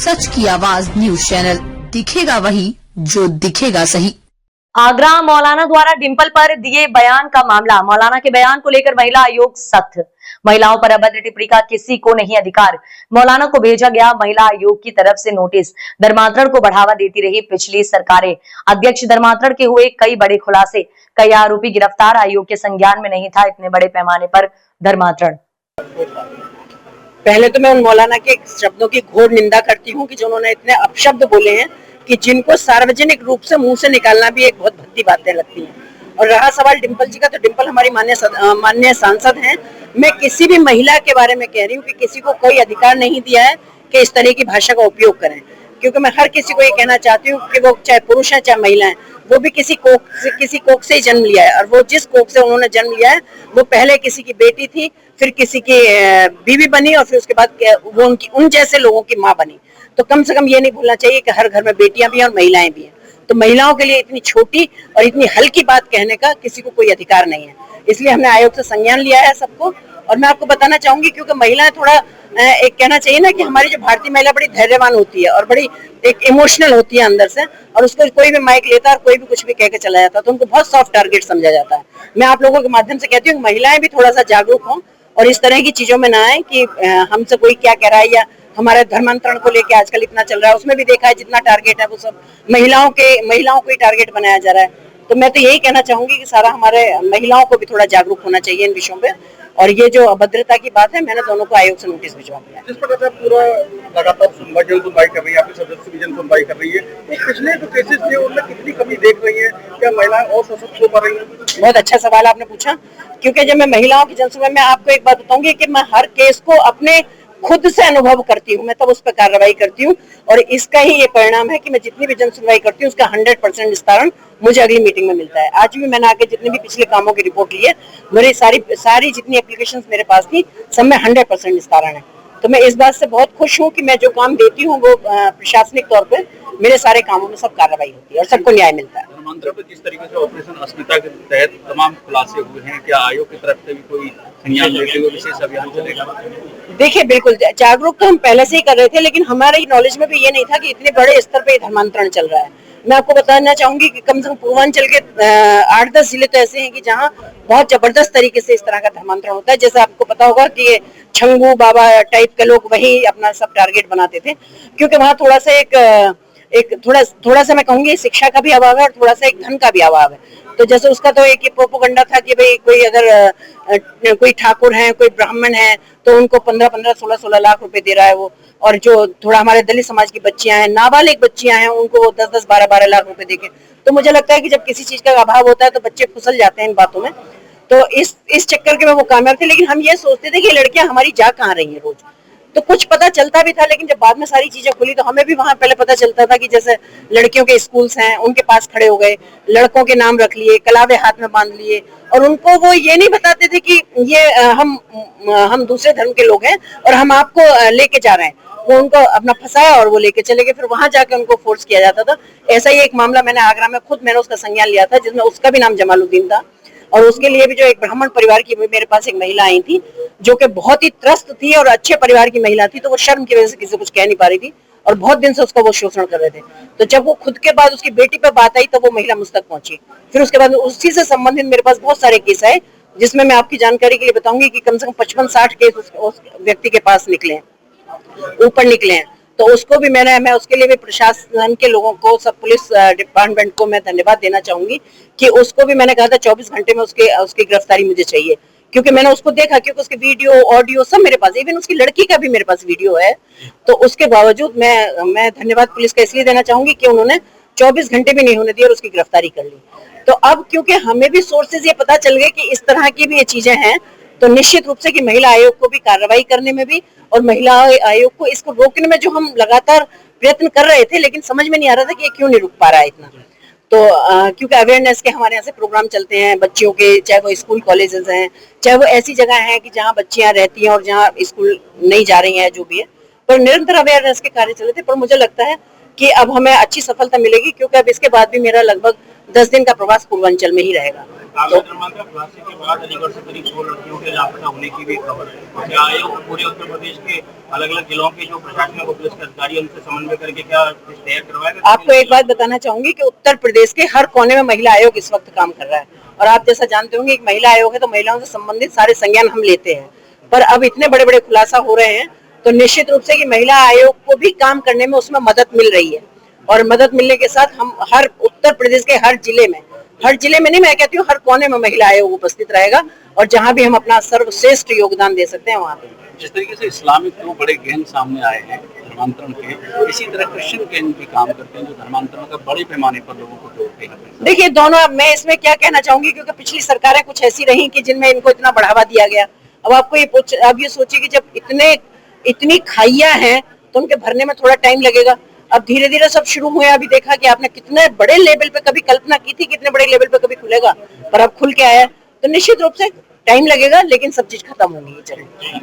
सच की आवाज news channel, दिखेगा वही जो दिखेगा सही। आगरा मौलाना द्वारा डिंपल पर दिए बयान का मामला। मौलाना के बयान को लेकर महिला आयोग सख्त। महिलाओं पर अभद्र टिप्पणी का किसी को नहीं अधिकार। मौलाना को भेजा गया महिला आयोग की तरफ से नोटिस। धर्मांतरण को बढ़ावा देती रही पिछली सरकारें। अध्यक्ष धर्मांतरण के हुए कई बड़े खुलासे। कई आरोपी गिरफ्तार। आयोग के संज्ञान में नहीं था इतने बड़े पैमाने पर धर्मांतरण। पहले तो मैं उन मौलाना के शब्दों की घोर निंदा करती हूँ कि जो उन्होंने इतने अपशब्द बोले हैं कि जिनको सार्वजनिक रूप से मुंह से निकालना भी एक बहुत भद्दी बातें लगती हैं। और रहा सवाल डिंपल जी का, तो डिंपल हमारी माननीय सांसद हैं। मैं किसी भी महिला के बारे में कह रही हूँ कि किसी को कोई अधिकार नहीं दिया है कि इस तरह की भाषा का उपयोग करें, क्योंकि मैं हर किसी को ये कहना चाहती हूँ कि वो चाहे पुरुष है चाहे महिला है, वो भी किसी कोख से ही जन्म लिया है। और वो जिस कोख से उन्होंने जन्म लिया है वो पहले किसी की बेटी थी, फिर किसी की बीवी बनी, और फिर उसके बाद वो उन जैसे लोगों की माँ बनी। तो कम से कम ये नहीं भूलना चाहिए कि हर घर में बेटियां भी हैं और महिलाएं भी हैं। तो महिलाओं के लिए इतनी छोटी और इतनी हल्की बात कहने का किसी को कोई अधिकार नहीं है। इसलिए हमने आयोग से संज्ञान लिया है सबको। और मैं आपको बताना चाहूंगी, क्योंकि महिलाएं थोड़ा एक कहना चाहिए ना कि हमारी जो भारतीय महिला बड़ी धैर्यवान होती है और बड़ी एक इमोशनल होती है अंदर से, और उसको कोई भी माइक लेता है और कोई भी कुछ भी कह के चला जाता है तो उनको बहुत सॉफ्ट टारगेट समझा जाता है। मैं आप लोगों के माध्यम से कहती हूँ महिलाएं भी थोड़ा सा जागरूक हों और इस तरह की चीजों में ना आए कि हमसे कोई क्या कह रहा है, या हमारे धर्मांतरण को लेके आजकल इतना चल रहा है, उसमें भी देखा है जितना टारगेट है वो सब महिलाओं को ही टारगेट बनाया जा रहा है। तो मैं तो यही कहना चाहूंगी कि सारा हमारे महिलाओं को भी थोड़ा जागरूक होना चाहिए इन विषयों पे। और ये जो अभद्रता की बात है, मैंने दोनों को आयोग से नोटिस भिजवा दिया। जिस प्रकार पूरा लगातार सुनवाई कर रही है, आपकी सदस्य भी जन सुनवाई कर रही है, तो पिछले जो केसेस थे उनमें कितनी कमी देख रही है? क्या महिलाएं और सशक्त हो पा रही हैं? बहुत अच्छा सवाल आपने पूछा, क्योंकि जब मैं महिलाओं की जनसुनवाई में आपको एक बात बताऊंगी कि मैं हर केस को अपने खुद से अनुभव करती हूँ, मैं तब उस पर कार्रवाई करती हूँ। और इसका ही ये परिणाम है कि मैं जितनी भी जनसुनवाई करती हूँ उसका 100% निस्तारण मुझे अगली मीटिंग में मिलता है। आज भी मैंने आके जितने भी पिछले कामों की रिपोर्ट ली है, मेरी सारी जितनी एप्लीकेशंस मेरे पास थी सब में 100% निस्तारण है। तो मैं इस बात से बहुत खुश हूँ कि मैं जो काम देती हूँ वो प्रशासनिक तौर पे मेरे सारे कामों में सब कार्रवाई होती है और सबको न्याय मिलता है। धर्मांतरण पर जिस तरीके से ऑपरेशन अस्मिता के तहत तमाम खुलासे हुए हैं, क्या आयोग की तरफ से भी कोई संज्ञान लेते हुए विशेष अभियान चलेगा? देखिए, बिल्कुल जागरूक तो हम पहले से ही कर रहे थे, लेकिन हमारे नॉलेज में भी ये नहीं था कि इतने बड़े स्तर पे धर्मांतरण चल रहा है। मैं आपको बताना चाहूंगी कि कम से कम पूर्वांचल के 8-10 जिले तो ऐसे हैं कि जहाँ बहुत जबरदस्त तरीके से इस तरह का धर्मांतरण होता है। जैसे आपको पता होगा कि छंगू बाबा टाइप के लोग वही अपना सब टारगेट बनाते थे, क्योंकि वहाँ थोड़ा सा थोड़ा सा मैं कहूंगी शिक्षा का भी अभाव है और थोड़ा सा एक धन का भी अभाव है। तो जैसे उसका तो एक प्रोपोगंडा था कि भाई कोई अगर कोई ठाकुर है, कोई ब्राह्मण है, तो उनको 15-15, 16-16 लाख रुपए दे रहा है वो। और जो थोड़ा हमारे दलित समाज की बच्चियां हैं, नाबालिग बच्चियां हैं, उनको वो 10-10, 12-12 लाख रुपए देके। तो मुझे लगता है कि जब किसी चीज का अभाव होता है तो बच्चे फिसल जाते हैं इन बातों में। तो इस चक्कर के में वो कामयाब थे। लेकिन हम ये सोचते थे कि लड़कियां हमारी जा कहाँ रही है रोज, तो कुछ पता चलता भी था। लेकिन जब बाद में सारी चीजें खुली तो हमें भी वहां पहले पता चलता था कि जैसे लड़कियों के स्कूल्स हैं उनके पास खड़े हो गए, लड़कों के नाम रख लिए, कलावे हाथ में बांध लिए, और उनको वो ये नहीं बताते थे कि ये हम दूसरे धर्म के लोग हैं और हम आपको लेके जा रहे हैं। वो उनको अपना फंसाया और वो लेके चले गए, फिर वहां जाके उनको फोर्स किया जाता था। ऐसा ही एक मामला मैंने आगरा में मैंने उसका संज्ञान लिया था, जिसमें उसका भी नाम जमालुद्दीन था। और उसके लिए भी जो एक ब्राह्मण परिवार की मेरे पास एक महिला आई थी, जो कि बहुत ही त्रस्त थी और अच्छे परिवार की महिला थी। तो वो शर्म की वजह से किसी को कुछ कह नहीं पा रही थी और बहुत दिन से उसका वो शोषण कर रहे थे। तो जब वो खुद के बाद उसकी बेटी पे बात आई तो वो महिला मुझ तक पहुंची। फिर उसके बाद उसी से संबंधित मेरे पास बहुत सारे केस आए, जिसमें मैं आपकी जानकारी के लिए बताऊंगी कि कम से कम 55-60 केस उस व्यक्ति के पास ऊपर निकले हैं। तो उसको भी मैं उसके लिए भी प्रशासन के लोगों को, सब पुलिस डिपार्टमेंट को मैं धन्यवाद देना चाहूंगी कि उसको भी मैंने कहा था 24 घंटे में उसकी गिरफ्तारी मुझे चाहिए, क्योंकि मैंने उसको देखा, क्योंकि उसके वीडियो ऑडियो सब मेरे पास, इवन उसकी लड़की का भी मेरे पास वीडियो है। तो उसके बावजूद मैं धन्यवाद पुलिस का इसलिए देना चाहूंगी कि उन्होंने 24 घंटे भी नहीं होने दिए और उसकी गिरफ्तारी कर ली। तो अब क्योंकि हमें भी सोर्सेज ये पता चल गए कि इस तरह की भी ये चीजें हैं, तो निश्चित रूप से कि महिला आयोग को भी कार्रवाई करने में भी और महिला आयोग को इसको रोकने में जो हम लगातार प्रयत्न कर रहे थे, लेकिन समझ में नहीं आ रहा था कि ये क्यों नहीं रुक पा रहा है इतना। तो क्योंकि अवेयरनेस के हमारे यहाँ से प्रोग्राम चलते हैं बच्चियों के, चाहे वो स्कूल कॉलेजेस हैं, चाहे वो ऐसी जगह है कि जहाँ बच्चियां रहती हैं और जहाँ स्कूल नहीं जा रही हैं, जो भी है, पर निरंतर अवेयरनेस के कार्य चले थे। पर मुझे लगता है कि अब हमें अच्छी सफलता मिलेगी, क्योंकि अब इसके बाद भी मेरा लगभग 10 दिन का प्रवास पूर्वांचल में ही रहेगा। कागज धर्मांतरण खुलासे के बाद अलीगढ़ से करीब 100 लड़कियों के लापता होने की भी खबर है। क्या आयोग पूरे उत्तर प्रदेश के अलग अलग जिलों के जो प्रशासनिक और पुलिस के अधिकारी उनसे समन्वय करके क्या तैयार करवाएगा? आपको एक बात बताना चाहूंगी कि उत्तर प्रदेश के हर कोने में महिला आयोग इस वक्त काम कर रहा है, और आप जैसा जानते होंगे एक महिला आयोग है तो महिलाओं से संबंधित सारे संज्ञान हम लेते हैं। पर अब इतने बड़े बड़े खुलासा हो रहे हैं तो निश्चित रूप से कि महिला आयोग को भी काम करने में उसमें मदद मिल रही है, और मदद मिलने के साथ हम हर उत्तर प्रदेश के हर जिले में नहीं, मैं कहती हूँ हर कोने में महिला आयोग उपस्थित रहेगा, और जहाँ भी हम अपना सर्वश्रेष्ठ योगदान दे सकते हैं वहाँ पे। जिस तरीके से इस्लामिक तो बड़े गहन सामने आए हैं धर्मांतरण के, इसी तरह क्रिश्चियन गहन भी काम करते हैं जो धर्मांतरण का बड़े पैमाने पर लोगों को जोड़ते हैं। देखिए दोनों, मैं इसमें क्या कहना चाहूंगी, क्योंकि पिछली सरकारें कुछ ऐसी रही कि जिनमें इनको इतना बढ़ावा दिया गया। अब आपको ये सोचिए कि जब इतनी खाइयां हैं तो उनके भरने में थोड़ा टाइम लगेगा। अब धीरे धीरे सब शुरू हुए। अभी देखा कि आपने कितने बड़े लेवल पे कभी कल्पना की थी, कितने बड़े लेवल पे कभी खुलेगा, पर अब खुल के आया, तो निश्चित रूप से टाइम लगेगा लेकिन सब चीज खत्म होनी चाहिए।